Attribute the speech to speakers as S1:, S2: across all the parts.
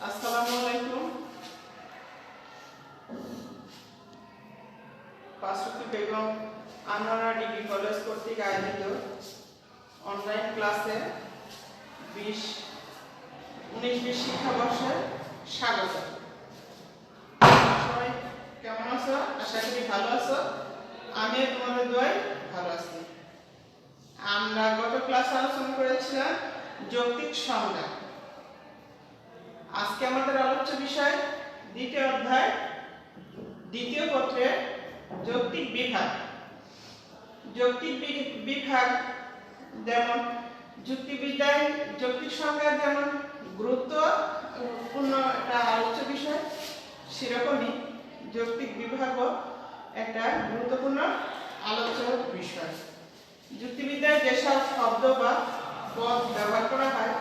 S1: আসসালামু আলাইকুম। পার্শ্ববর্তী বেগম আনোয়ারা ডিগ্রি কলেজ কর্তৃক আয়োজিত অনলাইন ক্লাসে 19-20 শিক্ষাবর্ষে স্বাগত। সবাই কেমন আছো? আশা করি ভালো আছো। আমি তোমাদের দোয়ায় ভালো আছি। আমরা গত ক্লাসে আলোচনা করেছিলাম যৌক্তিক সংজ্ঞা। আজকে আমাদের আলোচ্য বিষয় দ্বিতীয় অধ্যায় দ্বিতীয় পত্রের যৌক্তিক বিভাগ। যৌক্তিক বিভাগ যেমন যুক্তিবিদ্যায় যৌক্তিক সংজ্ঞা যেমন গুরুত্বপূর্ণ একটা আলোচ্য বিষয়, সেরকমই যৌক্তিক বিভাগও একটা গুরুত্বপূর্ণ আলোচ্য বিষয়। যুক্তিবিদ্যায় যেসব শব্দ বা পদ ব্যবহার করা হয়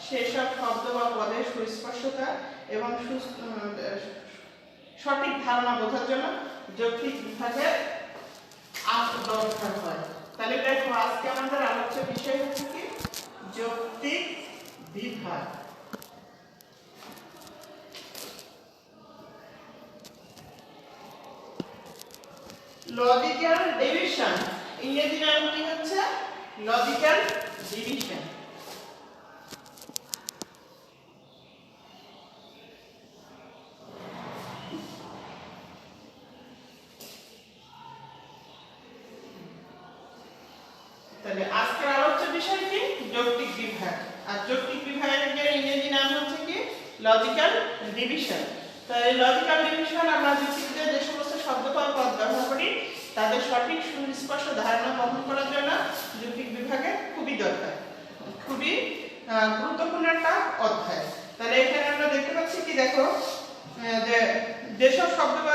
S1: সেসব শব্দ বা পদের সুস্পষ্টতা এবং সঠিক ধারণা বোঝার জন্য যৌক্তিক বিভাগের দরকার হয়। তাহলে দেখো আজকে আমাদের আলোচ্য বিষয় হচ্ছে কি যৌক্তিক বিভাগ। লজিক্যাল ডিভিশন, ইংরেজি নাম কি হচ্ছে লজিক্যাল ডিভিশন। তাহলে আজকের আলোচ্য বিষয় কি যৌক্তিক বিভাগ, আর যৌক্তিক বিভাগের ইংরেজি নাম হচ্ছে কি লজিক্যাল ডিভিশন। তাই লজিক্যাল ডিভিশন আমরা যুক্তিবিদ্যায় যে সমস্ত শব্দ বা পদ ব্যবহার করি তাদের সঠিক সুস্পষ্ট ধারণা বহন করার জন্য যৌক্তিক বিভাগের খুবই দরকার, খুবই গুরুত্বপূর্ণ একটা অধ্যায়। তাহলে এখানে আমরা দেখতে পাচ্ছি কি দেখো যে যেসব শব্দ বা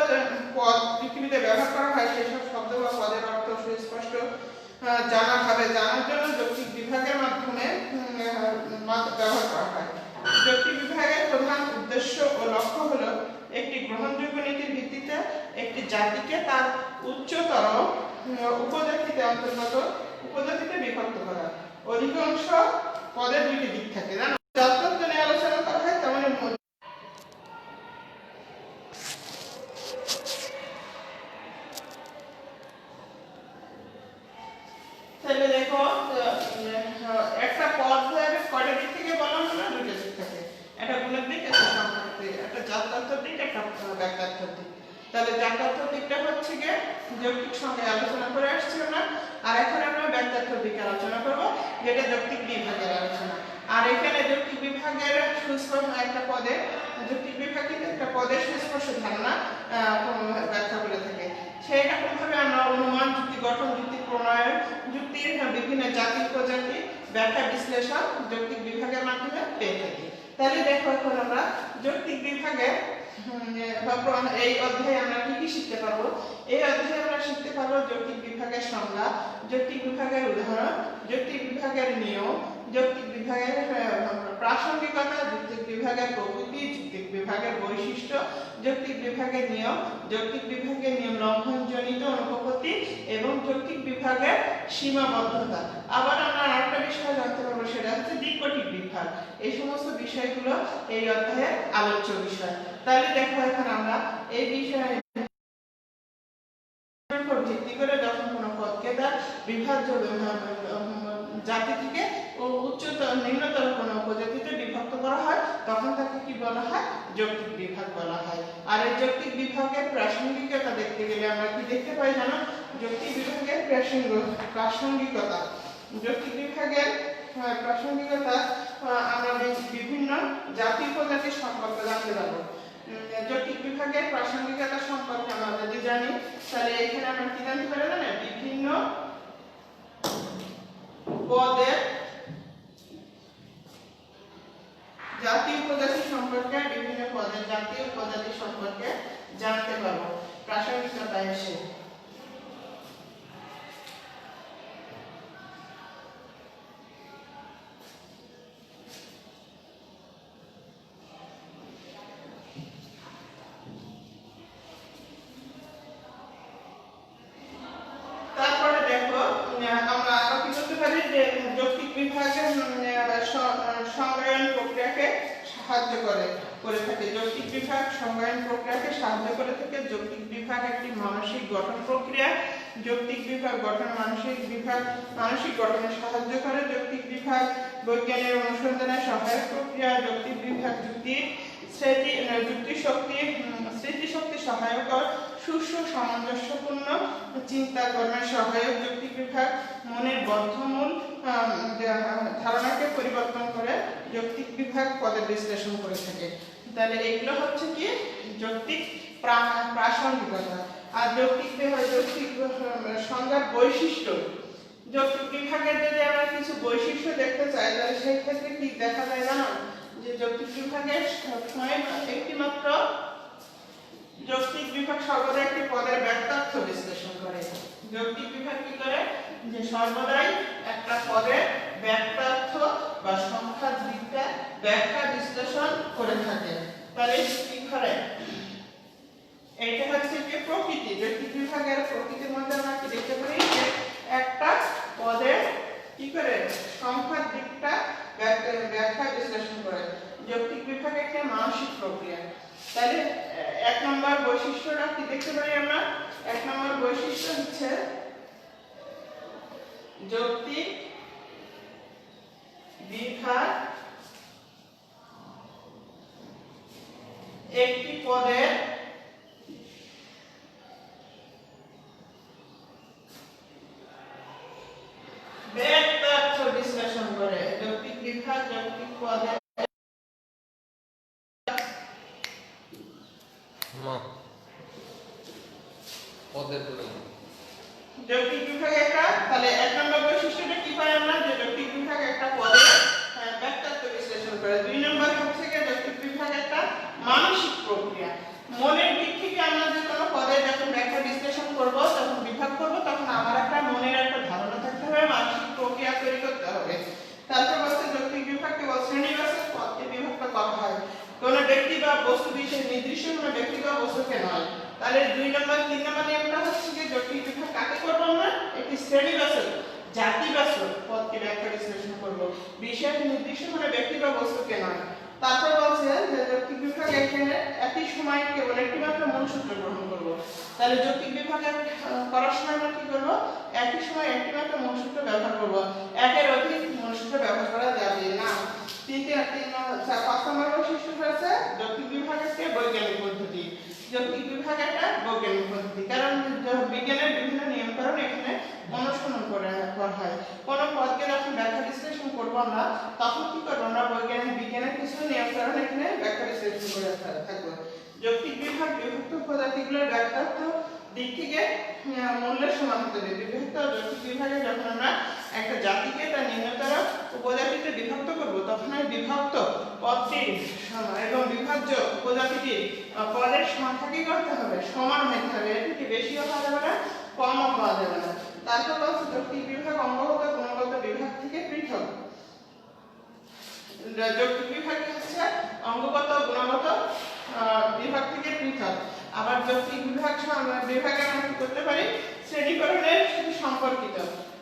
S1: পদ যুক্তিবিদ্যায় ব্যবহার করা হয় সেসব শব্দ বা পদের অর্থ সুস্পষ্ট জানার জন্য যৌক্তিক বিভাগের মাধ্যমে ব্যবহার করা হয়। যৌক্তিক বিভাগের প্রধান উদ্দেশ্য ও লক্ষ্য হলো একটি গ্রহণযোগ্য নীতির ভিত্তিতে একটি জাতিকে তার উচ্চতর উপজাতিতে অন্তর্গত উপজাতিতে বিভক্ত করা। অধিকাংশ পদের দুইটি দিক থাকে, জানো যতক্ষণ আলোচনা করা হয় তেমন। তাহলে দেখো একটা পদ কয়টা দিক থেকে বলা হলো? দুটো দিক থেকে, একটা গুণের দিক, একটা সংখ্যার দিক, একটা জাত্যার্থক দিক, একটা ব্যাখ্যার্থক দিক। তাহলে জাত্যার্থক দিকটা হচ্ছে গিয়ে যৌক্তিক সংজ্ঞায় আলোচনা করে আসছি আমরা, আর এখন আমরা ব্যাখ্যার্থক দিকে আলোচনা করব যেটা যৌক্তিক বিভাগের আলোচনা। আর এখানে যৌক্তিক বিভাগের সুস্পষ্ট একটা পদে যৌক্তিক বিভাগ থেকে একটা পদের সুস্পষ্ট ধারণা ব্যাখ্যা করে থাকে। সেটা কোনভাবে আমরা অনুমান, যুক্তি গঠন, যুক্তি প্রণয়ন, যুক্তির বিভিন্ন জাতি উপজাতি ব্যাখ্যা বিশ্লেষণ যৌক্তিক বিভাগের মাধ্যমে পেয়ে থাকি। তাহলে দেখো এখন আমরা যৌক্তিক বিভাগে এই অধ্যায়ে আমরা কি কি শিখতে পারবো? এই অধ্যায়ে আমরা শিখতে পারবো যৌক্তিক বিভাগের সংজ্ঞা, যৌক্তিক বিভাগের উদাহরণ, যৌক্তিক বিভাগের নিয়ম, যৌক্তিক বিভাগের প্রাসঙ্গিকতা, যৌক্তিক বিভাগের প্রকৃতি, যৌক্তিক বিভাগের বৈশিষ্ট্য, যৌক্তিক বিভাগের নিয়ম, যৌক্তিক বিভাগের নিয়ম লঙ্ঘনজনিত অনুপপত্তি এবং যৌক্তিক বিভাগের সীমাবদ্ধতা। আবার আমরা আরেকটা বিষয় জানতে পারবো, সেটা হচ্ছে দ্বিকটিক বিভাগ। এই সমস্ত বিষয়গুলো এই অধ্যায়ের আলোচ্য বিষয়। তাহলে দেখো এখন আমরা এই বিষয়ে ভিত্তি করে যখন কোনো পদকে তার বিভাজ্য জাতি থেকে ও উচ্চতর নিম্নতর কোনো উপজাতিতে বিভক্ত করা হয় তখন তাকে কি বলা হয়? যৌক্তিক বিভাগ বলা হয়। আর এই যৌক্তিক বিভাগের প্রাসঙ্গিকতা দেখতে গেলে আমরা কি দেখতে পাই জানো? যৌক্তিক বিভাগের প্রাসঙ্গিকতা, যৌক্তিক বিভাগের প্রাসঙ্গিকতা আমরা বিভিন্ন জাতি উপজাতি সম্পর্কে জানতে পারবো। যৌক্তিক বিভাগের প্রাসঙ্গিকতা সম্পর্কে আমরা যদি জানি তাহলে এখানে আমরা কি জানতে পারি না? বিভিন্ন পদের জাতি উপজাতি সম্পর্কে, বিভিন্ন পদের জাতি উপজাতি সম্পর্কে জানতে পারবো প্রাসঙ্গিকতা এসে। তারপরে দেখো আমরা আরো কি করতে পারি যে যৌক্তিক বিভাগের সংজ্ঞা সংজ্ঞায়ন প্রক্রিয়াকে সাহায্য করে থাকে। যৌক্তিক বিভাগ সংজ্ঞায়ন প্রক্রিয়াকে সাহায্য করে থাকে। যৌক্তিক বিভাগ একটি মানসিক গঠন প্রক্রিয়া। যৌক্তিক বিভাগ মানসিক গঠনে সাহায্য করে। যৌক্তিক বিভাগ বৈজ্ঞানিক অনুসন্ধানের সহায়ক প্রক্রিয়া। যৌক্তিক বিভাগ স্মৃতিশক্তি সহায়ক, সুষ্ঠু সামঞ্জস্যপূর্ণ চিন্তা কর্মের সহায়ক। যৌক্তিক বিভাগ মনের বদ্ধমূল ধারণাকে পরিবর্তন করে। যৌক্তিক বিভাগ পদের বিশ্লেষণ করে থাকে। তাহলে এগুলো হচ্ছে কি যৌক্তিক প্রাসঙ্গিকতা। আর যৌক্তিক সংজ্ঞার বৈশিষ্ট্য। যৌক্তিক বিভাগের যদি আমরা কিছু বৈশিষ্ট্য দেখতে চাই তাহলে সেই ক্ষেত্রে কি দেখা যায় জানো, যে যৌক্তিক বিভাগের একটিমাত্র যৌক্তিক বিভাগ সর্বদা একটি পদের ব্যাখ্যার্থ বিশ্লেষণ করে। যৌক্তিক বিভাগ কি করে, যে সর্বদাই একটা পদের ব্যাখ্যার্থ বা সংখ্যার দিকটা ব্যাখ্যা বিশ্লেষণ করে থাকে। তাহলে কি করে, এইটা হচ্ছে যে প্রকৃতি। যৌক্তিক বিভাগের প্রকৃতির মধ্যে আমরা কি দেখতে পারি, যে একটা পদের কি করে সংখ্যার দিকটা ব্যাখ্যা বিশ্লেষণ করে। যৌক্তিক বিভাগ একটা মানসিক প্রক্রিয়া। তাহলে এক নম্বর বৈশিষ্ট্যটা কি দেখতে পারি আমরা, এক নম্বর বৈশিষ্ট্য হচ্ছে যৌক্তিক বিভাগ একটি পদের ব্যাখ্যার্থ বিশ্লেষণ করে। যৌক্তিক বিভাগ যৌক্তিক পদের যৌক্তিক বিভাগ একটা, তাহলে এক নম্বর বৈশিষ্ট্যটা কি পাই আমরা, যে যৌক্তিক বিভাগ একটা পদের ব্যাখ্যার্থ বিশ্লেষণ করে। দুই নম্বর হচ্ছে যে যৌক্তিক বিভাগ একটা মানসিক প্রক্রিয়া। মনের দিক থেকে আমরা যে কোনো পদের যখন ব্যাখ্যা বিশ্লেষণ করব, তখন বিভাগ করব, তখন আমার একটা মনের একটা ধারণা থাকতে হবে, মানসিক প্রক্রিয়া তৈরি করতে হবে। তারপর বলছে যৌক্তিক বিভাগকে শ্রেণীবাচক পদকে বিভক্ত করা হয়, কোনো ব্যক্তি বা বস্তু বিশেষ নির্দিষ্ট কোনো ব্যক্তি বা বস্তুকে নয়। তাহলে দুই নম্বর তিন নম্বর নিয়মটা হচ্ছে যে যৌক্তিক বিভাগ কাকে করব আমরা, একটি শ্রেণীবাচক জাতিবাচক পদকে ব্যাখ্যা বিশ্লেষণ করব, বিশেষ নির্দিষ্ট কোনো ব্যক্তি বা বস্তুকে নয়। তারপর বলছে যে যৌক্তিক বিভাগ এখানে একই সময় কেবল একটি মাত্র মূলসূত্র গ্রহণ করব। তাহলে যৌক্তিক বিভাগে করার সময় আমরা কি করব, একই সময় একটি মাত্র মূলসূত্র ব্যবহার করব, একের অধিক মূলসূত্র ব্যবহার করা যাবে না। পাঁচ নম্বর বৈশিষ্ট্য হচ্ছে যৌক্তিক বিভাগ একটা বৈজ্ঞানিক পদ্ধতি। যৌক্তিক বিভাগ একটা বৈজ্ঞানিক পদ্ধতি, কারণ বিজ্ঞানের বিভিন্ন নিয়মকানুন এখানে অনুসরণ করা হয়। কোন পদকে যখন ব্যাখ্যা বিশ্লেষণ করব আমরা, তখন কি করব, আমরা বিজ্ঞানের কিছু নিয়মকানুন এখানে ব্যাখ্যা বিশ্লেষণ করে থাকবো। যৌক্তিক বিভাগ বিভক্ত প্রজাতিগুলোর ব্যাখ্যার্থ দিক থেকে মূল্যের সমান হতে হবে। বিভক্ত যৌক্তিক বিভাগে যখন আমরা একটা জাতিকে তার নিম্নতর উপজাতিতে বিভক্ত করব, তখন এই বিভক্ত পদটির এবং বিভাজ্য উপজাতিটির পদের সংখ্যা কি করতে হবে, সমান হতে হবে। এর থেকে বেশিও হওয়া যাবে না, কমও হওয়া যাবে না। তারপর বলছে যৌক্তিক বিভাগ অঙ্গগত গুণগত বিভাগ থেকে পৃথক। যৌক্তিক বিভাগ হচ্ছে অঙ্গগত গুণগত বিভাগ থেকে পৃথক। আবার যৌক্তিক বিভাগে আমরা কি করতে পারি, শ্রেণীকরণের সাথে সম্পর্কিত।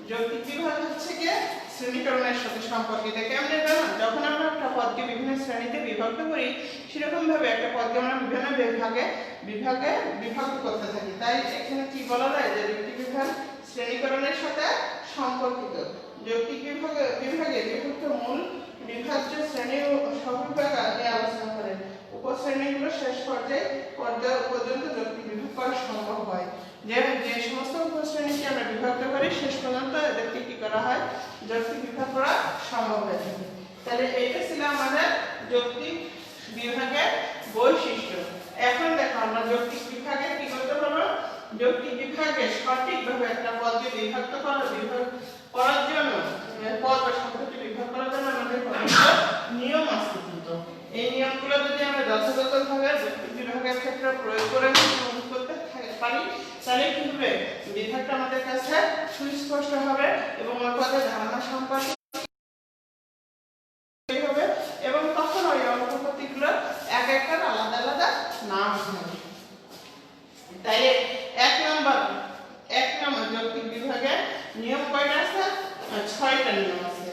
S1: যৌক্তিক বিভাগ হচ্ছে কি শ্রেণীকরণের সাথে সম্পর্কিত। কেমনে জানেন, যখন আমরা একটা পদকে বিভিন্ন শ্রেণীতে বিভক্ত করি, সেরকম ভাবে একটা পদকে আমরা বিভিন্ন বিভাগে বিভক্ত করতে থাকি। তাই এখানে কি বলা যায়, যে যৌক্তিক বিভাগ শ্রেণীকরণের সাথে সম্পর্কিত। যৌক্তিক বিভাগে বিভক্ত মূল বিভাজ্য শ্রেণী ও সহবিভাগ নিয়ে আলোচনা করেন। উপশ্রেণীগুলো শেষ পর্যায়ে পর্যন্ত যৌক্তিক বিভাগ করা সম্ভব হয়। যে সমস্ত উপশ্রেণীকে আমরা বিভক্ত করি, শেষ পর্যন্ত এদেরকে কি করা হয়, যৌক্তিক বিভাগ করা সম্ভব হয়ে থাকে। তাহলে এটা ছিল আমাদের যৌক্তিক বিভাগের বৈশিষ্ট্য। এখন দেখো আমরা যৌক্তিক বিভাগে কি করতে পারবো, যৌক্তিক বিভাগে সঠিকভাবে একটা পদকে বিভক্ত করার জন্য, পদ বা শব্দকে বিভাগ করার জন্য আমাদের নিয়ম আছে। কিন্তু এই নিয়মগুলো যদি আমরা যথাযথভাবে যৌক্তিক বিভাগের ক্ষেত্রে প্রয়োগ করে করতে পারি, তাহলে কি হবে, বিভাগটা আমাদের কাছে সুস্পষ্ট হবে এবং ওই পদের ধারণা সম্পর্কে হবে, এবং তখন ওই অঙ্গপতিগুলো এক একটার আলাদা আলাদা নাম হবে। তাই এক নম্বর যৌক্তিক বিভাগের নিয়ম কয়টা আছে, 6টা নিয়ম আছে।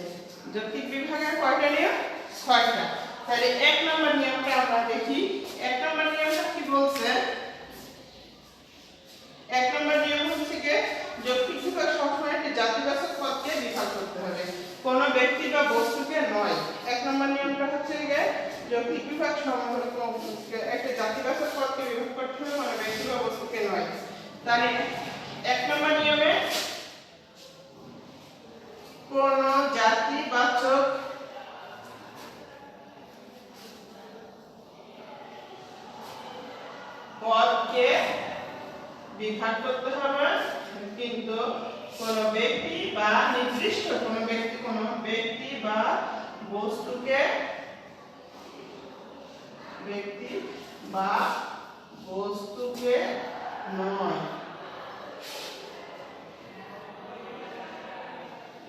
S1: যৌক্তিক বিভাগের কয়টা নিয়ম, 6টা। তাহলে 1 নম্বর নিয়মটা আমরা দেখি। 1 নম্বর নিয়মটা কি বলছে? 1 নম্বর নিয়ম হচ্ছে যে যৌক্তিক বিভাগ সবসময় একটি জাতিবাচক পদকে বিভাগ করতে হবে, কোনো ব্যক্তি বা বস্তুকে নয়। 1 নম্বর নিয়মটা হচ্ছে যে যৌক্তিক বিভাগ একটা জাতিবাচক পদকে বিভাগ করতে হবে, কোনো ব্যক্তি বা বস্তুকে নয়। তাহলে 1 নম্বর নিয়মে কোন জাতিবাচক পদকে বিভাগ করতে হবে, কিন্তু কোন ব্যক্তি বা নির্দিষ্ট কোন ব্যক্তি বা বস্তুকে নয়।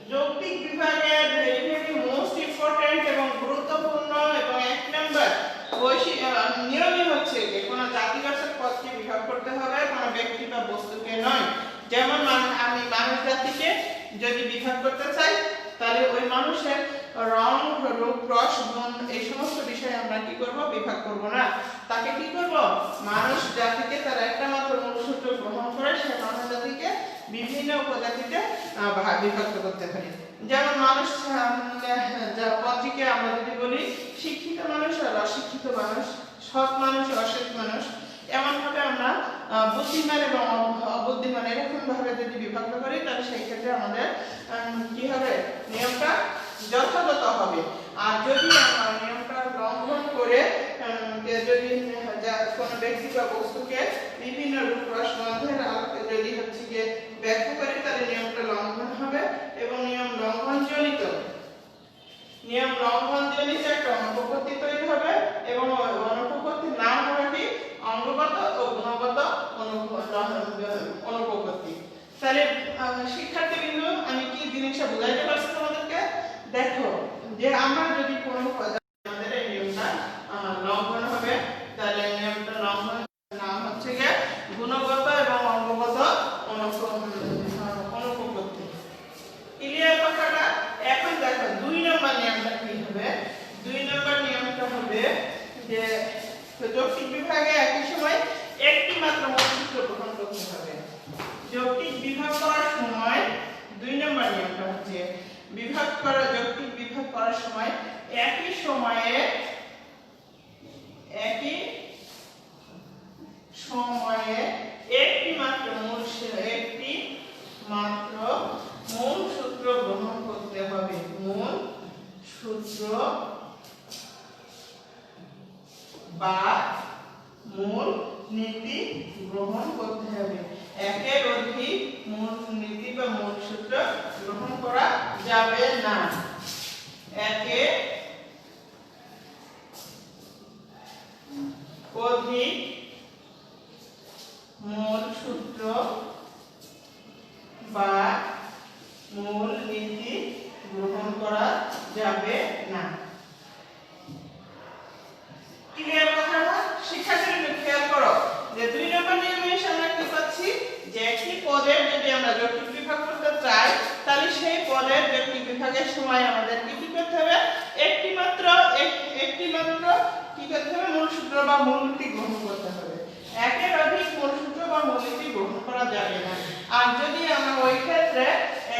S1: যৌক্তিক বিভাগের ভেরি মোস্ট ইম্পর্টেন্ট এবং গুরুত্বপূর্ণ এবং 1 নম্বর নিয়মই হচ্ছে যে কোনো জাতিবাচক পদকে বিভাগ করতে হবে, কোনো ব্যক্তি বা বস্তুকে নয়। যেমন আমি মানুষ জাতিকে যদি বিভাগ করতে চাই, তাহলে ওই মানুষের রং, রূপ, রস, গুণ এই সমস্ত বিষয়ে আমরা কি করব? বিভাগ করব না। তাকে কি করব? মানুষ জাতিকে তার একটা মাত্র মূলসূত্র গ্রহণ করে সেই মানুষ জাতিকে বিভিন্ন উপজাতিতে বিভক্ত করতে পারি। যেমন মানুষ পদটিকে আমরা যদি বলি শিক্ষিত মানুষ আর অশিক্ষিত মানুষ, সৎ মানুষ, অসৎ মানুষ, এমন ভাবে আমরা বুদ্ধিমান এবং অবুদ্ধিমান এরকম ভাবে যদি বিভক্ত করি, তাহলে সেই ক্ষেত্রে আমাদের কি হবে? নিয়মটা যথাযথ হবে। আর যদি আমরা নিয়মটা লঙ্ঘন করে যদি কোনো ব্যক্তি বা বস্তুকে বিভিন্ন রূপ, রস, গন্ধের আলোকে যদি হচ্ছে গিয়ে ব্যাখ্যা করি, তাহলে নিয়মটা লঙ্ঘন হবে এবং নিয়ম লঙ্ঘনজনিত একটা অনুপপত্তি তৈরি হবে এবং অনুপপত্তির নাম হবে কি? অঙ্গগত ও গুণগত অনুপপত্তি। তাহলে শিক্ষার্থীবৃন্দ, আমি কি জিনিসটা বুঝাইতে পারছি তোমাদেরকে? দেখো যে আমরা যদি কোনো আমাদের এই নিয়মটা লঙ্ঘন হবে, তাহলে নিয়মটা লঙ্ঘন নাম হচ্ছে গিয়ে গুণগত এবং অঙ্গগত অনুপপত্তি। ক্লিয়ার কথাটা? এখন দেখো 2 নম্বর নিয়মটা কি হবে? 2 নম্বর নিয়মটা হবে যে যৌক্তিক বিভাগে একই সময় একটি মাত্র মূলসূত্র গ্রহণ করতে হবে। যৌক্তিক বিভাগ করার সময় 2 নম্বর নিয়মটা হচ্ছে যৌক্তিক বিভাগ করার সময় একই সময়ে একটি মাত্র মূল সূত্র গ্রহণ করতে হবে। মূল সূত্র বা মূল নীতি গ্রহণ করতে হবে। একের অধিক মূল নীতি বা মূল সূত্র গ্রহণ করা যাবে না। একের অধিক মূল সূত্র বা মূল নীতি গ্রহণ করা যাবে না। ক্লিয়ার কথাটা? শিক্ষার্থীরা খেয়াল করো যে 2 নম্বর নিয়মে আমরা কি পাচ্ছি? যে একটি পদের যদি আমরা যৌক্তিক বিভাগ করতে চাই, তাহলে সেই পদের যৌক্তিক বিভাগের সময় আমাদের কি করতে হবে? একটি মাত্র কি করতে হবে? মূল সূত্র বা মূল নীতি গ্রহণ করতে হবে। একের অধিক মূল সূত্র বা মূল নীতি গ্রহণ করা যাবে না। আর যদি আমরা ওই ক্ষেত্রে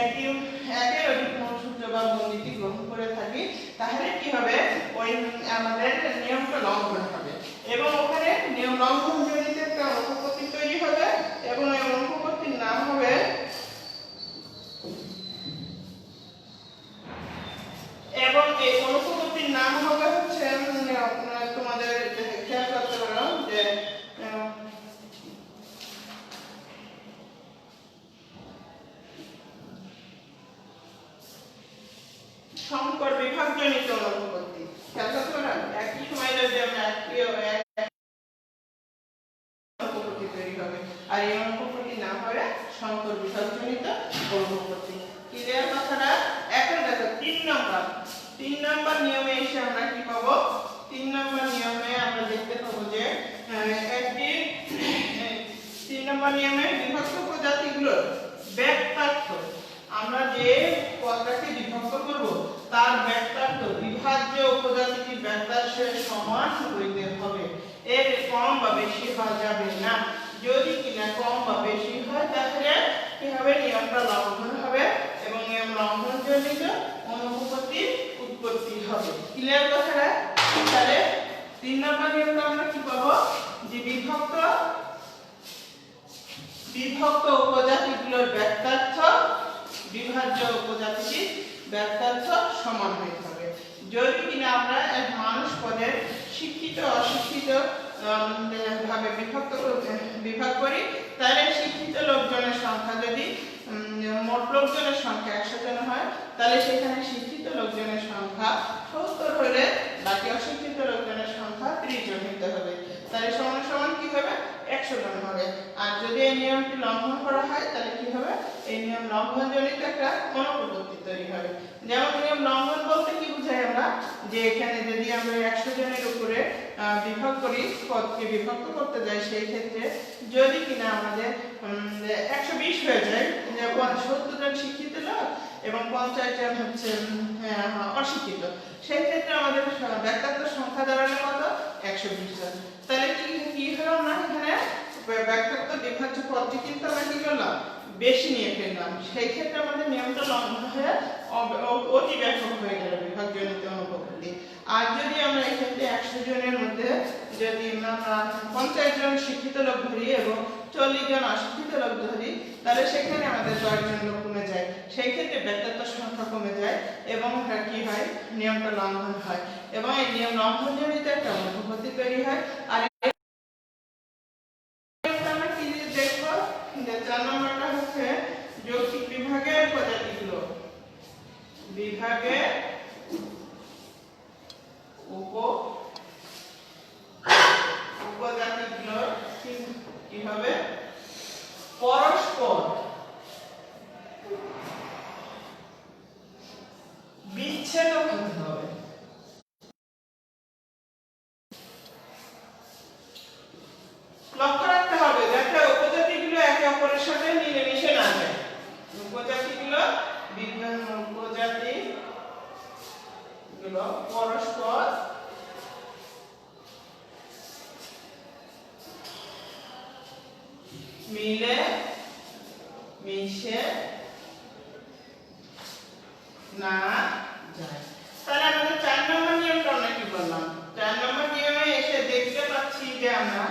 S1: একের অধিক মূল সূত্র বা মূল নীতি গ্রহণ করে থাকি, তাহলে কি হবে? ওই আমাদের নিয়মটা লঙ্ঘন হবে এবং ওখানে নিয়ম লঙ্ঘন জনিত একটা অনুপপত্তি তৈরি হবে এবং এই অনুপপত্তির নাম হবে হচ্ছে তোমাদের খেয়াল করতে পারো যে সংকর বিভাগজনিত অনুপপত্তি। খেয়াল করতে পারো একই সময় যদি আমরা অনুপপত্তি তৈরি হবে, আর এই অনুপপত্তির নাম হবে সংকর বিভাগজনিত অনুপপত্তি। ক্লিয়ার কথাটা? এখন দেখো 3 নম্বর নিয়মে এসে আমরা কি পাবো? 3 নম্বর নিয়মে আমরা দেখতে পাবো যে 3 নম্বর নিয়মে বিভক্ত প্রজাতিগুলোর ব্যক্তার্থ, আমরা যে পদটাকে বিভক্ত করব তার ব্যক্তার্থ বিভাজ্য উপজাতিটির ব্যত্যাংশের সমান হইতে হবে, এর কম বা বেশি হওয়া যাবে না। যদি কিনা কম বা বেশি হয় তাহলে কি হবে, নিয়মটা লঙ্ঘন হবে এবং নিয়ম লঙ্ঘন জনিত অনুপপত্তির উৎপত্তি হবে। ক্লিয়ার কথাটা? তাহলে 3 নম্বর নিয়মটা আমরা কি পাবো, যে বিভক্ত উপজাতিগুলোর ব্যত্যার্থ বিভাজ্য উপজাতিটির ব্যত্যার্থ সমান হইতে হবে। যদি কিনা আমরা এক মানুষ পদের শিক্ষিত অশিক্ষিত ভাবে বিভাগ করি, তাহলে শিক্ষিত লোকজনের সংখ্যা যদি মোট লোকজনের সংখ্যা 100 জন হয়, তাহলে সেখানে শিক্ষিত লোকজনের সংখ্যা 70 হলে বাকি অশিক্ষিত লোকজনের সংখ্যা 30 জন হতে হবে। তাহলে সমান সমান কি হবে, 100 জন হবে। আর যদি এই নিয়মটি লঙ্ঘন করা হয় তাহলে কি হবে, এই নিয়ম লঙ্ঘন জনিত একটা অনুপপত্তি তৈরি হবে। যেমন নিয়ম লঙ্ঘন বলতে কি বোঝায় আমরা, যে এখানে যদি আমরা 100 জনের উপরে বিভাগ করি, পদকে বিভক্ত করতে যাই, সেই ক্ষেত্রে যদি কিনা আমাদের 120 হয়ে যায়, যে 70 জন শিক্ষিত লোক এবং 50 জন হচ্ছে অশিক্ষিত, সেই ক্ষেত্রে আমাদের ব্যত্যার্থ সংখ্যা দাঁড়ালো কত, 120 জন। তাহলে কি হলো না, এখানে ব্যত্যার্থ বিভাজ্য পদটি কিন্তু আমরা কি করলাম, বেশি নিয়ে ফেললাম। সেই ক্ষেত্রে আমাদের নিয়মটা লঙ্ঘন হয়ে অতি ব্যাপক হয়ে গেল বিভাগজনিত অনুপপত্তি। আর যদি আমরা এক্ষেত্রে 100 জনের মধ্যে যদি আমরা 50 জন শিক্ষিত লোক ধরি এবং 40 জন অশিক্ষিত লোক ধরি, তাহলে সেখানে আমাদের 10 জন লোক কমে যায়। সেই ক্ষেত্রে ব্যত্যার্থ সংখ্যা কমে যায় এবং কি হয়, নিয়মটা লঙ্ঘন হয় এবং এই নিয়ম লঙ্ঘন জনিত একটা অনুপপত্তি তৈরি হয়। আর আমরা কি দেখবো, যে 4 নম্বরটা হচ্ছে যৌক্তিক বিভাগের উপজাতিগুলো, বিভাগের উপজাতিগুলো কি হবে, পরস্পর বিচ্ছেদ হতে হবে। লক্ষ্য রাখতে হবে যাতে উপজাতিগুলো একে অপরের সাথে মিলেমিশে না যায়। উপজাতিগুলো পরস্পর মিলে মিশে না যায়। তাহলে আমাদের 4 নম্বর নিয়মটা আমরা কি বললাম, 4 নম্বর নিয়মে এসে দেখতে পাচ্ছি যে আমরা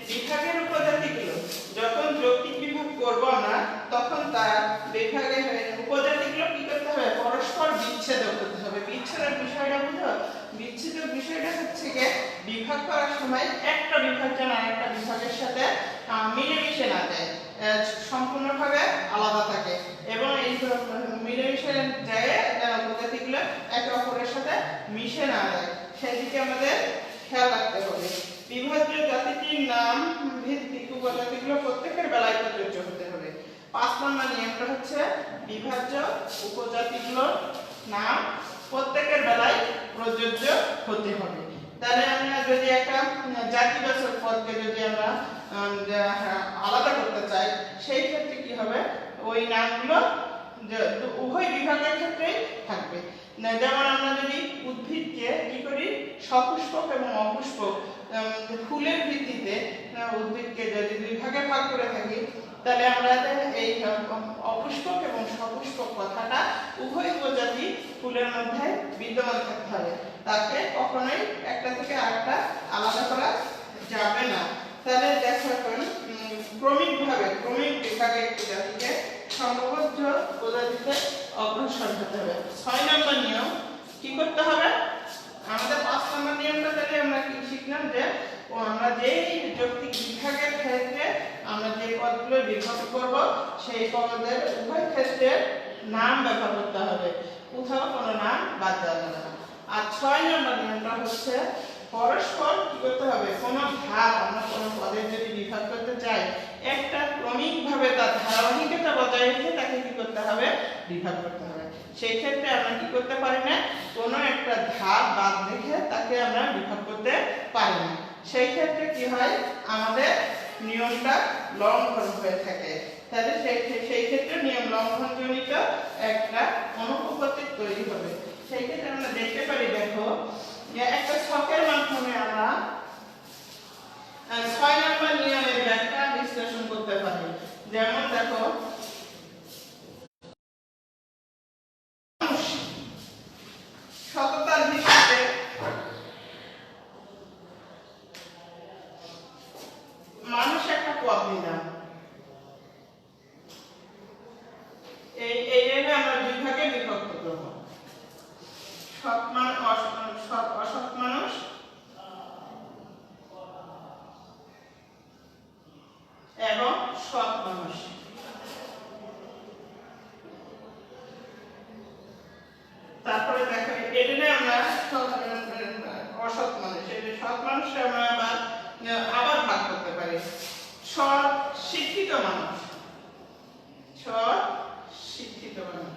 S1: বিভাগের উপজাতিগুলো যখন যৌক্তিক বিভাগ করব আমরা, তখন তার বিভাগের উপজাতিগুলো কি করতে হবে, পরস্পর বিচ্ছেদ করতে হবে। বিচ্ছেদের বিষয়টা বুঝো, বিচ্ছেদের বিষয়টা হচ্ছে যে বিভাগ করার সময় একটা বিভাগ যেন আরেকটা বিভাগের সাথে মিলেমিশে না যায়, সম্পূর্ণভাবে আলাদা থাকে এবং এই মিলেমিশে যায় উপজাতিগুলো একে অপরের সাথে মিশে না যায়, সেদিকে আমাদের খেয়াল রাখতে হবে। বিভাজ্য জাতিটির নাম ভিত্তিক উপজাতিগুলো প্রত্যেকের বেলায় প্রযোজ্য হতে হবে। 5 নম্বর নিয়মটা হচ্ছে বিভাজ্য উপজাতিগুলোর নাম প্রত্যেকের বেলায় প্রযোজ্য হতে হবে। তাহলে আমরা যদি একটা জাতিবাচক পদকে যদি আমরা আলাদা করতে চাই, সেই ক্ষেত্রে কি হবে, ওই নামগুলো উভয় বিভাগের ক্ষেত্রেই থাকবে। যেমন আমরা যদি উদ্ভিদকে কি করি, সপুষ্পক এবং অপুষ্পক ফুলের ভিত্তিতে উদ্ভিদকে যদি 2 ভাগে ভাগ করে থাকি, তাহলে আমরা এই অপুষ্পক এবং সপুষ্পক কথাটা উভয় উপজাতি ফুলের মধ্যে বিদ্যমান থাকতে হবে, তাকে কখনোই একটা থেকে আরেকটা আলাদা করা যাবে না। তাহলে দেখো এখন ক্রমিক বিভাগে একটি জাতিকে সংঘবদ্ধ প্রজাতিতে অগ্রসর হতে হবে। 6 নম্বর নিয়ম কি করতে হবে, আমাদের 5 নম্বর নিয়মটা থেকে আমরা কি শিখলাম, যে আমরা যেই যৌক্তিক বিভাগের ক্ষেত্রে আমরা যে পদগুলো বিভক্ত করব, সেই পদের উভয় ক্ষেত্রে নাম ব্যবহার করতে হবে, কোথাও কোনো নাম বাদ যাবে না। আর 6 নম্বর নিয়মটা হচ্ছে পরস্পর কি করতে হবে, কোনো ধাপ আমরা কোনো পদের যদি বিভাগ করতে চাই, একটা ক্রমিকভাবে তার ধারাবাহিকতা বজায় রেখে তাকে কি করতে হবে, বিভাগ করতে হবে। সেই ক্ষেত্রে আমরা কি করতে পারি না, কোনো একটা ধাপ বাদ রেখে তাকে আমরা বিভাগ করতে পারি না। সেই ক্ষেত্রে কি হয়, আমাদের নিয়মটা লঙ্ঘন হয়ে থাকে। তাহলে সেই ক্ষেত্রে নিয়ম লঙ্ঘনজনিত একটা অনুপস্থিত তৈরি হবে। সেই ক্ষেত্রে আমরা দেখতে পারি, দেখো যে একটা ছকের মাধ্যমে আমরা 6 নম্বর নিয়মের ব্যাখ্যা বিশ্লেষণ করতে পারি। যেমন দেখো, সততার ভিত্তিতে মানুষ একটা পথ নিলাম। এই আমরা দুই ভাগে বিভক্ত করব, সৎ মানুষ, অসৎ মানুষ এবং সৎ মানুষ। তারপরে দেখো এটাকে আমরা অসৎ মানুষ, সৎ মানুষকে আমরা আবার ভাগ করতে পারি। সৎ শিক্ষিত মানুষ, সৎ শিক্ষিত মানুষ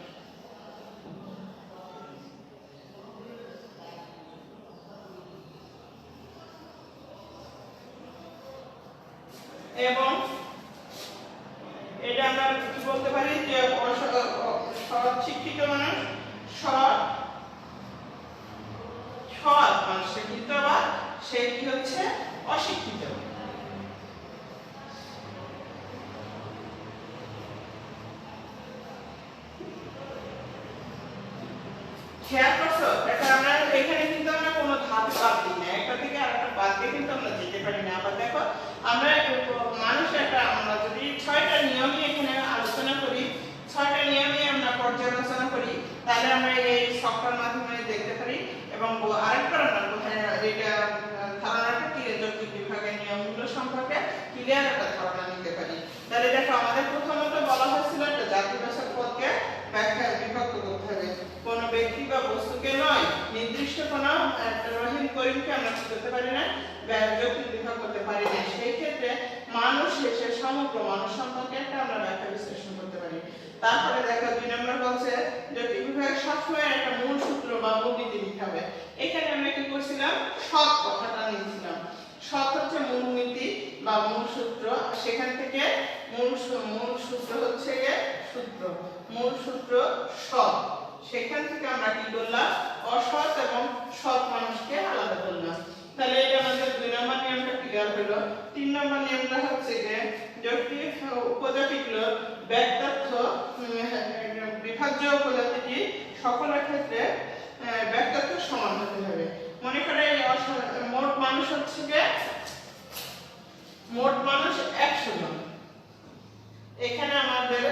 S1: এবং এটা আমরা কি বলতে পারি যে সৎ শিক্ষিত মানুষ, সৎ মানুষ শিক্ষিত, বা সে কি হচ্ছে অশিক্ষিত। খেয়াল করছো, এটা আমরা এখানে কিন্তু আমরা কোনো ধাপ বাদ দিই না, একটা থেকে আরেকটা বাদ দিয়ে কিন্তু আমরা যেতে পারি না। আবার দেখো আমরা মানুষ একটা, আমরা যদি 6টা নিয়মই এখানে আলোচনা করি, 6টা নিয়মই আমরা পর্যালোচনা করি, তাহলে আমরা এই সফটওয়্যার মাধ্যমে দেখতে পারি এবং আরেকবার আমরা এটা ধারণাটা কি যৌক্তিক বিভাগের নিয়মগুলো সম্পর্কে ক্লিয়ার একটা ধারণা নিতে পারি। তাহলে দেখো আমাদের প্রথমত বলা হয়েছিল একটা জাতিবাচক পদকে ব্যাখ্যা বিভক্ত করতে হবে। কোন ব্যক্তি বা বস্তুকে নয়, নির্দিষ্ট কোনো রহিম করিমকে আমরা কি করতে পারি না, যৌক্তিক বিভাগ করতে পারি না। সেই ক্ষেত্রে মানুষ সে সমগ্র মানুষ সম্পর্কে একটা আমরা ব্যাখ্যা বিশ্লেষণ করতে পারি। তারপরে দেখো 2 নম্বর বলছে যৌক্তিক বিভাগ সবসময় একটা মূল সূত্র বা মূলনীতি নিতে হবে। এখানে আমরা কি করছিলাম, সৎ কথাটা নিয়েছিলাম। সৎ হচ্ছে মূলনীতি বা মূল সূত্র, সেখান থেকে মূল সূত্র হচ্ছে মূল সূত্র সৎ, সেখান থেকে আমরা কি করলাম, অসৎ এবং সৎ মানুষকে আলাদা করলাম। তাহলে এটা আমাদের 2 নম্বর নিয়মটা ক্লিয়ার হলো। 3 নম্বর নিয়মটা হচ্ছে যে যৌক্তিক উপজাতিগুলো ব্যক্তার্থ বিভাজ্য উপজাতিটি সকলের ক্ষেত্রে ব্যক্তার্থ সমান হতে হবে। মনে করে মোট মানুষ হচ্ছে যে মোট মানুষ 100 জন, এখানে আমাদের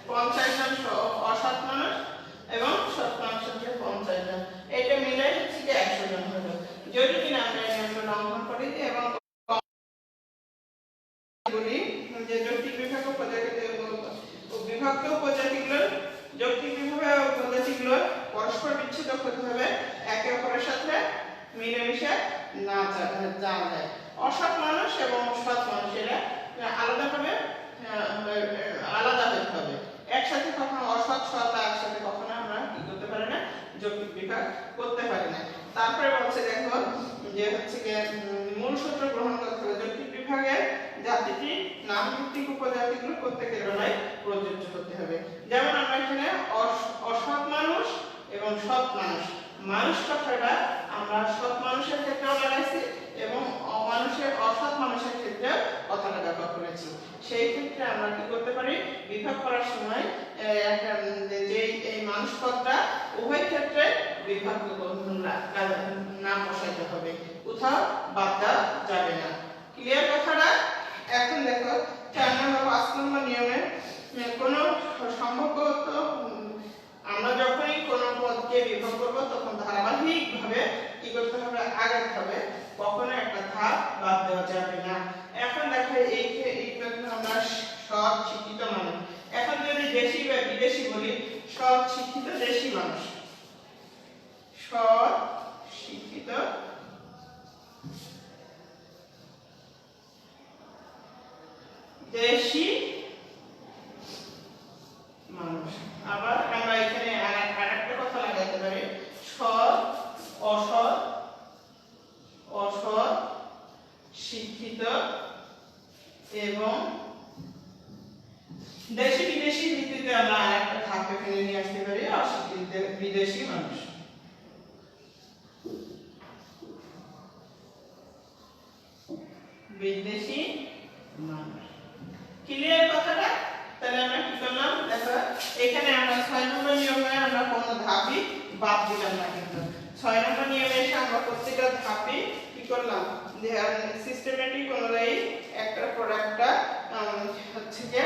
S1: 50 জন অসৎ মানুষ এবং সৎ মানুষ হচ্ছে 50 জন, এটা মিলে হচ্ছে 100 জন হলো। যদি কিনা আমরা এই নিয়মটা লঙ্ঘন করি এবং বলি যে যৌক্তিক বিভাগ বিভক্ত উপজাতিগুলো, যৌক্তিক বিভাগ উপজাতিগুলো পরস্পর বিচ্ছিন্ন করতে হবে, একে অপরের সাথে মিলেমিশে না যায়। অসৎ মানুষ এবং সৎ মানুষ এরা আলাদাভাবে আলাদা হতে হবে, একসাথে কখনো অসৎ সৎ একসাথে কখনো আমরা কি করতে পারি না, যৌক্তিক বিভাগ করতে পারি না। তারপরে বলছে দেখো যে হচ্ছে যে মূল সূত্র গ্রহণ করতে হবে। যৌক্তিক বিভাগের জাতিটি নাম ভিত্তিক উপজাতিগুলো প্রত্যেকের বেলায় প্রযোজ্য হতে হবে। যেমন আমরা এখানে অসৎ মানুষ এবং সৎ মানুষ, মানুষ কথাটা আমরা সৎ মানুষের ক্ষেত্রেও লাগাইছি এবং অসৎ মানুষের ক্ষেত্রে কথাটা ব্যবহার করেছি। সেই ক্ষেত্রে আমরা কি করতে পারি, বিভাগ করার সময় যে এই মানুষ পদটা উভয় ক্ষেত্রে বিভাগ না বসাইতে হবে, কোথাও বাদ দেওয়া যাবে না। ক্লিয়ার কথাটা? এখন দেখো 4 নম্বর 5 নম্বর নিয়মে কোন সম্পর্ক, আমরা যখনই কোন পদকে বিভাগ করব তখন ধারাবাহিকভাবে কি করতে হবে, আগাতে হবে, কখনো একটা ধাপ বাদ দেওয়া যাবে না। এখন দেখো এই আমরা সৎ শিক্ষিত মানুষ, এখন যদি দেশি বা বিদেশি বলি, সৎ শিক্ষিত দেশি মানুষ, সৎ শিক্ষিত দেশি মানুষ। আবার আমরা এখানে আরেকটা কথা লাগাতে পারি, সৎ অসৎ শিক্ষিত এবং বিদেশি মানুষ। বিদেশি মানুষ। ক্লিয়ার কথাটা? তাহলে আমরা কি করলাম দেখো, এখানে আমরা 6 নম্বর নিয়মে আমরা কোনো ধাপই বাদ দিলাম না, কিন্তু 6 নম্বর নিয়মে এসে আমরা প্রত্যেকটা ধাপই কি করলাম যে সিস্টেমেটিক অনুযায়ী একটার পর একটা হচ্ছে যে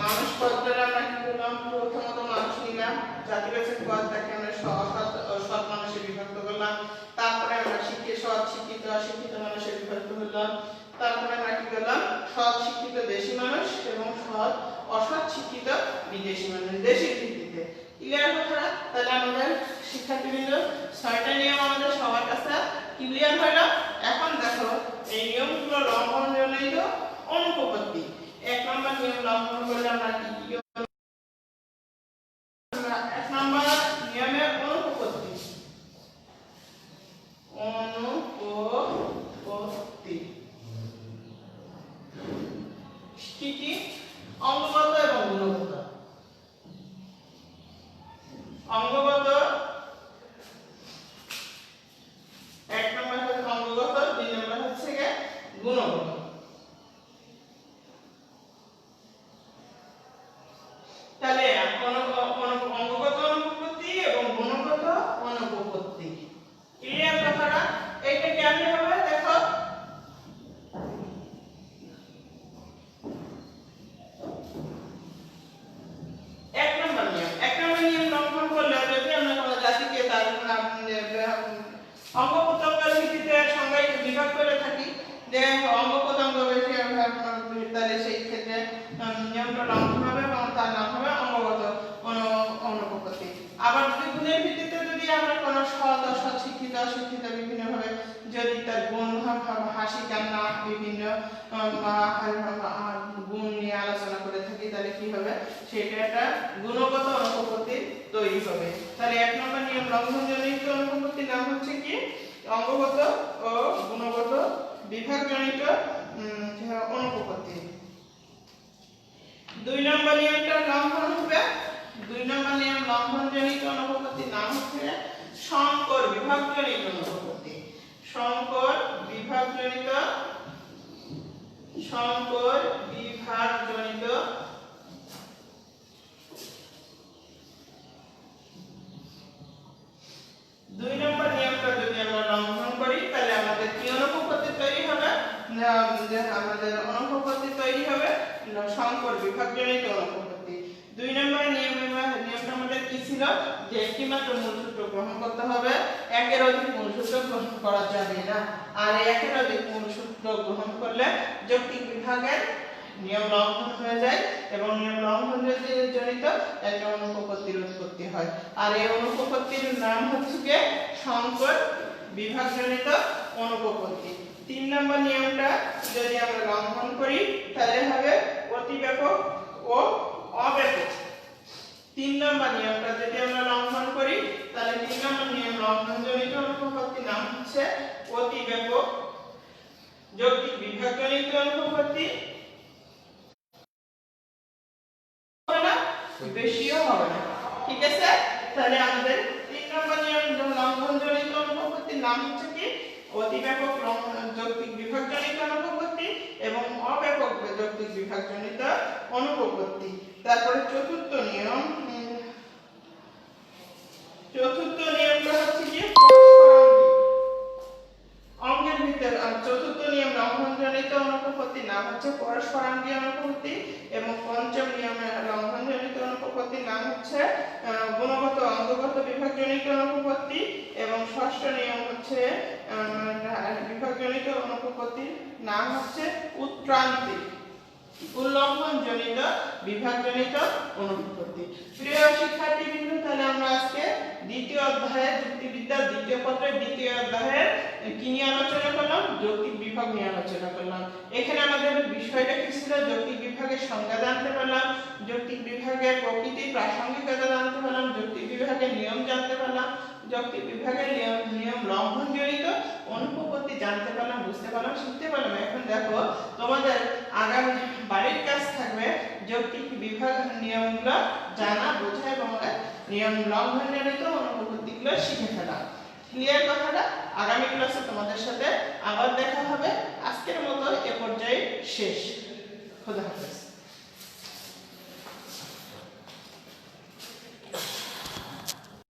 S1: মানুষ পদটা আমরা কি করলাম, প্রথমত মানুষ নিলাম, জাতিবাচক পদ তাকে আমরা সৎ মানুষে বিভক্ত করলাম, তারপরে আমরা সৎ শিক্ষিত অশিক্ষিত মানুষে বিভক্ত করলাম, তারপরে আমরা কি করলাম সৎ শিক্ষিত দেশি মানুষ এবং সৎ অসৎ শিক্ষিত বিদেশি মানুষ দেশের ভিত্তিতে। ক্লিয়ার কথা? তাহলে আমাদের শিক্ষার্থীবৃন্দ 6টা নিয়ম আমাদের সবার কাছে ক্লিয়ার হলো। এখন দেখো এই নিয়মগুলো লঙ্ঘন জনিত অনুপপত্তি। 1 নম্বর নিয়ম লঙ্ঘন করলে আমরা কি কি? 1 নম্বর নিয়মের অনুপপত্তি। অনুপপত্তি কি কি? অঙ্গগত এবং গুণগত। অঙ্গগত 1 নম্বর হচ্ছে অঙ্গগত, 2 নম্বর হচ্ছে গুণগত। তাহলে অঙ্গগত অনুপপত্তি এবং গুণগত অনুপপত্তি। ক্লিয়ার কথাটা? এইটা কেমনে হবে দেখো, এক নম্বর নিয়ম লঙ্ঘন করলে যদি আমরা কোনো জাতিকে তার অঙ্গ প্রত্যঙ্গের ভিত্তিতে সংজ্ঞায় বিভাগ করে থাকি যে অঙ্গ প্রত্যঙ্গ বেশি, তাহলে সেই ক্ষেত্রে নিয়মটা লঙ্ঘন হবে এবং তার নাম হবে অঙ্গগত অনুপপত্তি। আবার যদি গুণের ভিত্তিতে যদি আমরা কোনো সৎ অসৎ শিক্ষিত অশিক্ষিত বিভিন্নভাবে যদি তার গুণ হাসি কান্না বিভিন্ন গুণ নিয়ে আলোচনা করে থাকি, তাহলে কি হবে সেটা একটা গুণগত অনুপপত্তি তৈরি হবে। তাহলে 1 নম্বর নিয়ম লঙ্ঘনজনিত অনুপপত্তির নাম হচ্ছে কি অঙ্গগত ও গুণগত বিভাগজনিত অনুপপত্তি। 2 নম্বর নিয়মটা লঙ্ঘন হবে। 2 নম্বর নিয়ম লঙ্ঘনজনিত অনুপপত্তির নাম হচ্ছে সংকর বিভাগজনিত অনুপপত্তি। সংকর বিভাগজনিত দুই নম্বর নিয়মটা যদি আমরা লঙ্ঘন করি তাহলে আমাদের কি অনুপপত্তি তৈরি হবে? আমাদের অনুপপত্তি তৈরি হবে সংকর বিভাগজনিত অনুপপত্তি। 2 নম্বর নিয়মটা আমাদের কি ছিল যে একটি মাত্র মূলসূত্র গ্রহণ করতে হবে, একের অধিক মূলসূত্র গ্রহণ করা যাবে না। আর একের অধিক মূলসূত্র গ্রহণ করলে যৌক্তিক বিভাগের নিয়ম লঙ্ঘন হয়ে যায় এবং নিয়ম লঙ্ঘন জনিত একটা অনুপপত্তির উৎপত্তি হয়। আর এই অনুপপত্তির নাম হচ্ছে কি সংকর বিভাগজনিত অনুপপত্তি। 3 নম্বর নিয়মটা যদি আমরা লঙ্ঘন করি তাহলে হবে অতিব্যাপক ও অব্যাপক। 3 নম্বর নিয়মটা যদি আমরা লঙ্ঘন করি তাহলে 3 নম্বর নিয়ম লঙ্ঘনজনিত অনুপপত্তির নাম হচ্ছে অতিব্যাপক যৌক্তিক বিভাগজনিত অনুপপত্তি, বেশিও হবে না। ঠিক আছে? তাহলে আমাদের 3 নম্বর নিয়ম লঙ্ঘনজনিত অনুপপত্তির নাম হচ্ছে কি অতিব্যাপক যৌক্তিক বিভাগজনিত অনুপপত্তি এবং অব্যাপক যৌক্তিক বিভাগজনিত অনুপপত্তি। তারপরে চতুর্থ নিয়মটা হচ্ছে কি অঙ্গের ভিতর। চতুর্থ নিয়ম লঙ্ঘনজনিত অনুপপত্তির নাম হচ্ছে পরস্পরাঙ্গী অনুপপত্তি এবং পঞ্চম নিয়মের লঙ্ঘনজনিত অনুপপত্তির নাম হচ্ছে গুণগত অঙ্গগত বিভাগজনিত অনুপপত্তি এবং ষষ্ঠ নিয়ম হচ্ছে বিভাগজনিত অনুপপত্তির নাম হচ্ছে উৎক্রান্তি উল্লঙ্ঘনজনিত বিভাগজনিত অনুপপত্তি। প্রিয় শিক্ষার্থীবৃন্দ, তাহলে আমরা আজকে দ্বিতীয় অধ্যায়ে যুক্তিবিদ্যার দ্বিতীয় পত্রের দ্বিতীয় অধ্যায়ের কি নিয়ে আলোচনা করলাম? যৌক্তিক বিভাগ নিয়ে আলোচনা করলাম। এখানে আমাদের বিষয়টা কি ছিল? যৌক্তিক বিভাগের সংজ্ঞা জানতে পারলাম, যৌক্তিক বিভাগের প্রকৃতি প্রাসঙ্গিকতা জানতে পারলাম, যৌক্তিক বিভাগের নিয়ম জানতে পারলাম, যৌক্তিক বিভাগের নিয়ম লঙ্ঘনজনিত অনুপপত্তি জানতে পারলাম, বুঝতে পারলাম, শিখতে পারলাম। এখন দেখো তোমাদের আগামী বাড়ির কাজ থাকবে যৌক্তিক বিভাগ নিয়মগুলো জানা, বোঝা এবং নিয়ম লঙ্ঘনজনিত অনুপপত্তিগুলো শিখে ফেলা। ক্লিয়ার কথাটা? আগামী ক্লাসে তোমাদের সাথে আবার দেখা হবে। আজকের মতো এ পর্যায়ে শেষ। খোদা হাফেজ।